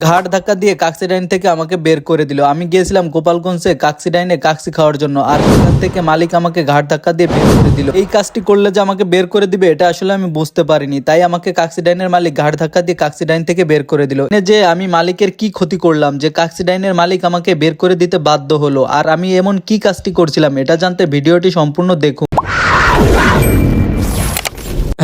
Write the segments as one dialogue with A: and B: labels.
A: ঘাট ধাক্কা দিয়ে কাকসি ডাইন থেকে আমাকে বের করে দিল। আমি গিয়েছিলাম গোপালগঞ্জে কাকসি ডাইনে কাকসি খাওয়ার জন্য, আর এখান থেকে মালিক আমাকে ঘাট ধাক্কা দিয়ে বের করে দিল। এই কাজটি করলে যে আমাকে বের করে দিবে এটা আসলে আমি বুঝতে পারিনি, তাই আমাকে কাকসি ডাইনের মালিক ঘাট ধাক্কা দিয়ে কাকসি ডাইন থেকে বের করে দিল। যে আমি মালিকের কি ক্ষতি করলাম যে কাকসি ডাইনের মালিক আমাকে বের করে দিতে বাধ্য হলো, আর আমি এমন কি কাজটি করছিলাম এটা জানতে ভিডিওটি সম্পূর্ণ দেখুন।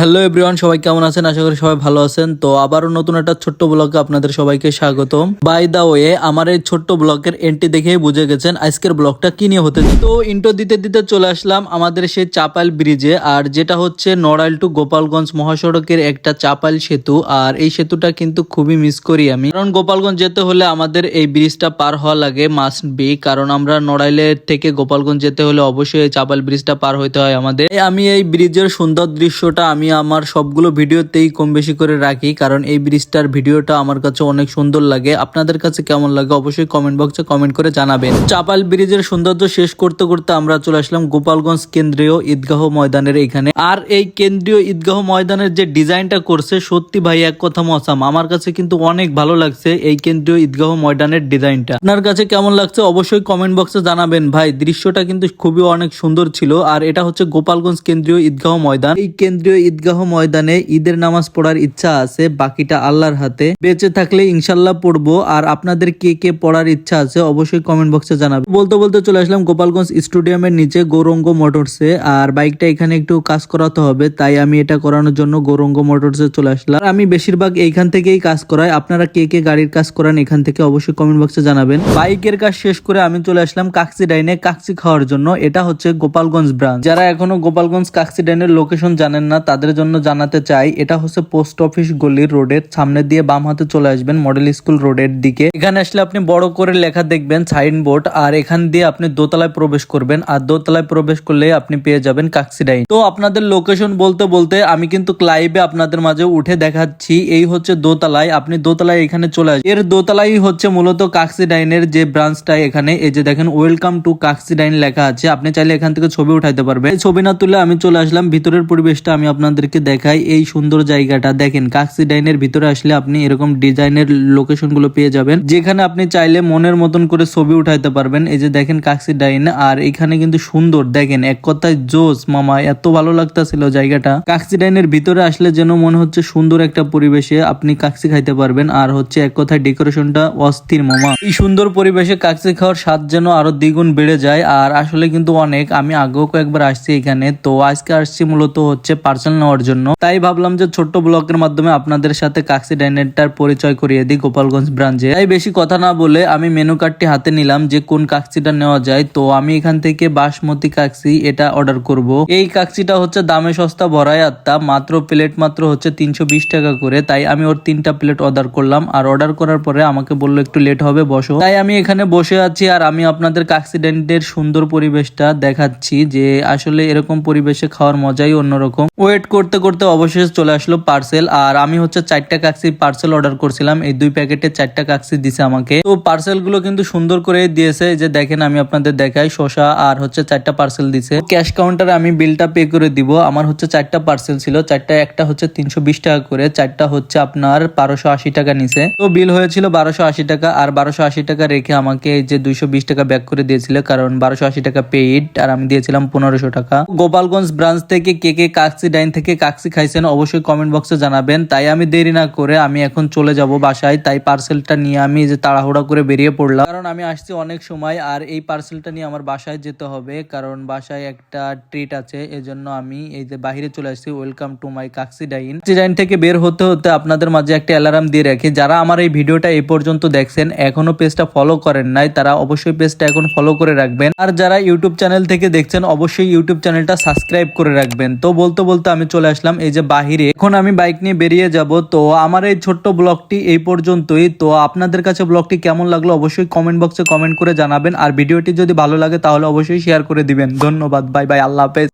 A: হ্যালো এভরিওয়ান, সবাই কেমন আছেন? আশা করি সবাই ভালো আছেন। তো আবারও নতুন একটা ছোট্ট ব্লগে আপনাদের সবাইকে স্বাগতম। বাই দা ওয়ে, আমার এই ছোট্ট ব্লগের এন্ট্রি দেখেই বুঝে গেছেন আজকের ব্লগটা কি নিয়ে হতে। তো ইন্ট্রো দিতে দিতে চলে আসলাম আমাদের সেই চাপাইল ব্রিজে, আর যেটা হচ্ছে নড়াইল টু গোপালগঞ্জ মহাসড়কের একটা চাপাইল সেতু। আর এই সেতুটা কিন্তু খুবই মিস করি আমি, কারণ গোপালগঞ্জ যেতে হলে আমাদের এই ব্রিজটা পার হওয়া লাগে, মাস্ট বি। কারণ আমরা নড়াইলের থেকে গোপালগঞ্জ যেতে হলে অবশ্যই এই চাপাইল ব্রিজটা পার হইতে হয় আমাদের। আমি এই ব্রিজের সুন্দর দৃশ্যটা আমি আমার সবগুলো ভিডিওতেই কম বেশি করে রাখি, কারণ এই ব্রিজটার ভিডিওটা আমার কাছে অনেক সুন্দর লাগে। আপনাদের কাছে কেমন লাগে অবশ্যই কমেন্ট বক্সে কমেন্ট করে জানাবেন। চাপাইল ব্রিজের সৌন্দর্য শেষ করতে করতে আমরা চলে আসলাম গোপালগঞ্জ কেন্দ্রীয় ঈদগাহ ময়দানের এখানে। আর এই কেন্দ্রীয় ঈদগাহ ময়দানের যে ডিজাইনটা করছে সত্যি ভাই এক কথা মসাম, আমার কাছে কিন্তু অনেক ভালো লাগছে এই কেন্দ্রীয় ঈদগাহ ময়দানের ডিজাইনটা। আপনার কাছে কেমন লাগছে অবশ্যই কমেন্ট বক্সে জানাবেন। ভাই দৃশ্যটা কিন্তু খুবই অনেক সুন্দর ছিল। আর এটা হচ্ছে গোপালগঞ্জ কেন্দ্রীয় ঈদগাহ ময়দান। এই কেন্দ্রীয় ঈদগাহ ময়দানে ঈদের নামাজ পড়ার ইচ্ছা আছে, বাকিটা আল্লাহর হাতে। বেঁচে থাকলে ইনশাল্লাহ পড়বো। আর আপনাদের কে কে পড়ার ইচ্ছা আছে অবশ্যই কমেন্ট বক্সে জানাবেন। বলতে বলতে চলে আসলাম গোপালগঞ্জ স্টেডিয়ামের নিচে গৌরঙ্গ মোটরসে। আর বাইকটা এখানে একটু কাজ করাতে হবে, তাই আমি এটা করানোর জন্য গৌরঙ্গ মোটরসে চলে আসলাম। আমি বেশিরভাগ এইখান থেকেই কাজ করাই। আপনারা কে কে গাড়ির কাজ করান এখান থেকে অবশ্যই কমেন্ট বক্সে জানাবেন। বাইকের কাজ শেষ করে আমি চলে আসলাম কাকসি ডাইনে কাকসি খাওয়ার জন্য। এটা হচ্ছে গোপালগঞ্জ ব্রাঞ্চ। যারা এখনো গোপালগঞ্জ কাকসি ডাইনের লোকেশন জানেন না তাদের জন্য জানাতে চাই, এটা হচ্ছে পোস্ট অফিস গলির রোডের সামনে দিয়ে বাম হাতে চলে আসবেন মডেল স্কুল রোডের দিকে। এখানে আসলে আপনি বড় করে লেখা দেখবেন সাইনবোর্ড, আর এখান দিয়ে আপনি দোতলায় প্রবেশ করবেন। আর দোতলায় প্রবেশ করলে আপনি পেয়ে যাবেন কাকসি ডাইন। তো আপনাদের লোকেশন বলতে বলতে আমি কিন্তু লাইভে আপনাদের মাঝে উঠে দেখাচ্ছি। এই হচ্ছে দোতলায়, আপনি দোতলায় এখানে চলে আসবেন। এর দোতলাই হচ্ছে মূলত কাকসি ডাইনের যে ব্রাঞ্চটা। এখানে এই যে দেখেন ওয়েলকাম টু কাকসি ডাইন লেখা আছে, আপনি চাইলে এখান থেকে ছবি উঠাইতে পারবেন। ছবি না তুলে আমি চলে আসলাম ভিতরের পরিবেশটা আমি আপনাদেরকে দেখাই। এই সুন্দর জায়গাটা দেখেন, কাকসি ডাইনের ভিতরে আসলে আপনি এরকম ডিজাইনের লোকেশন গুলো পেয়ে যাবেন, যেখানে আপনি চাইলে মনের মতন করে ছবি উঠাইতে পারবেন। এই যে দেখেন কাকসি ডাইন, আর এখানে কিন্তু সুন্দর দেখেন, এক কথায় জোস মামা, এত ভালো লাগতেছিল জায়গাটা। কাকসি ডাইনের ভিতরে আসলে যেন মনে হচ্ছে সুন্দর একটা পরিবেশে আপনি কাকসি খাইতে পারবেন। আর হচ্ছে এক কথায় ডেকোরেশনটা অস্থির মামা। এই সুন্দর পরিবেশে কাকসি খাওয়ার স্বাদ যেন আরো দ্বিগুণ বেড়ে যায়। আর আসলে কিন্তু অনেক, আমি আগেও কয়েকবার আসছি এখানে, তো আজকে আসছি মূলত হচ্ছে পার্সেল নেওয়ার জন্য। তাই ভাবলাম যে ছোট্ট ব্লগের মাধ্যমে আপনাদের সাথে কাকসি ডাইনেরটার পরিচয় করিয়ে দিই গোপালগঞ্জ ব্রাঞ্চে। তাই বেশি কথা না বলে আমি মেনু কার্ডটি হাতে নিলাম যে কোন কাকসিটা নেওয়া যায়। তো আমি এখান থেকে বাসমতি কাকসি এটা অর্ডার করব। এই কাকসিটা হচ্ছে দামে সস্তা ভরায় আত্মা, মাত্র প্লেট মাত্র হচ্ছে 320 টাকা করে। তাই আমি ওর 3টা প্লেট অর্ডার করলাম। আর অর্ডার করার পরে আমাকে বললো একটু লেট হবে, বসো। তাই আমি এখানে বসে আছি, আর আমি আপনাদের কাকসি ডাইনের সুন্দর পরিবেশটা দেখাচ্ছি যে আসলে এরকম পরিবেশে খাওয়ার মজাই অন্যরকম। ওয়েট করতে করতে অবশেষে চলে আসলো পার্সেল। আর আমি হচ্ছে 4টা কাকসি পার্সেল অর্ডার করছিলাম, এই 2 প্যাকেটে 4টা কাকসি দিছে আমাকে। তো পার্সেল গুলো কিন্তু সুন্দর করে দিয়েছে, যে দেখেন আমি আপনাদের দেখাই, শসা আর হচ্ছে 4টা পার্সেল দিছে। ক্যাশ কাউন্টারে আমি বিলটা পে করে দিব। আমার হচ্ছে 4টা পার্সেল ছিল, 4টা একটা হচ্ছে 320 টাকা করে, 4টা হচ্ছে আপনার 1280 টাকা নিছে। তো বিল হয়েছিল 1280 টাকা। আর 1280 টাকা রেখে আমাকে এই যে 220 টাকা ব্যাক করে দিয়েছিল, কারণ 1280 টাকা পেইড আর আমি দিয়েছিলাম 1500 টাকা। গোপালগঞ্জ ব্রাঞ্চ থেকে কে কে কাকসি ডাইন থেকে কাকসি খাইছেন অবশ্যই কমেন্ট বক্সে জানাবেন। তাই আমি দেরি না করে আমি এখন চলে যাব বাসায়। তাই পার্সেলটা নিয়ে আমি যে তাড়াহুড়া করে বেরিয়ে পড়লাম, কারণ আমি আসছি অনেক সময়। আর এই পার্সেলটা নিয়ে আমার বাসায় যেতে হবে, কারণ বাসায় একটা ট্রিট আছে। এজন্য আমি এই যে বাহিরে চলে আসছি। ওয়েলকাম টু মাই কাকসি ডাইন। ডাইন থেকে বের হতে হতে আপনাদের মাঝে একটা অ্যালার্ম দিয়ে রাখি, যারা আমার এই ভিডিওটা এই পর্যন্ত দেখছেন এখনো পেজটা ফলো করেন নাই, তারা অবশ্যই পেজটা এখন ফলো করে রাখবেন। আর যারা ইউটিউব চ্যানেল থেকে দেখছেন অবশ্যই ইউটিউব চ্যানেলটা সাবস্ক্রাইব করে রাখবেন। তো বলতে বলতে আমি চলে আসলাম এই যে বাহিরে, এখন আমি বাইক নিয়ে বেরিয়ে যাব। তো আমার এই ছোট্ট ব্লগটি এই পর্যন্তই। তো আপনাদের কাছে ব্লগটি কেমন লাগলো অবশ্যই কমেন্ট বক্সে কমেন্ট করে জানাবেন। আর ভিডিওটি যদি ভালো লাগে তাহলে অবশ্যই শেয়ার করে দিবেন। ধন্যবাদ, বাই বাই, আল্লাহ হাফেজ।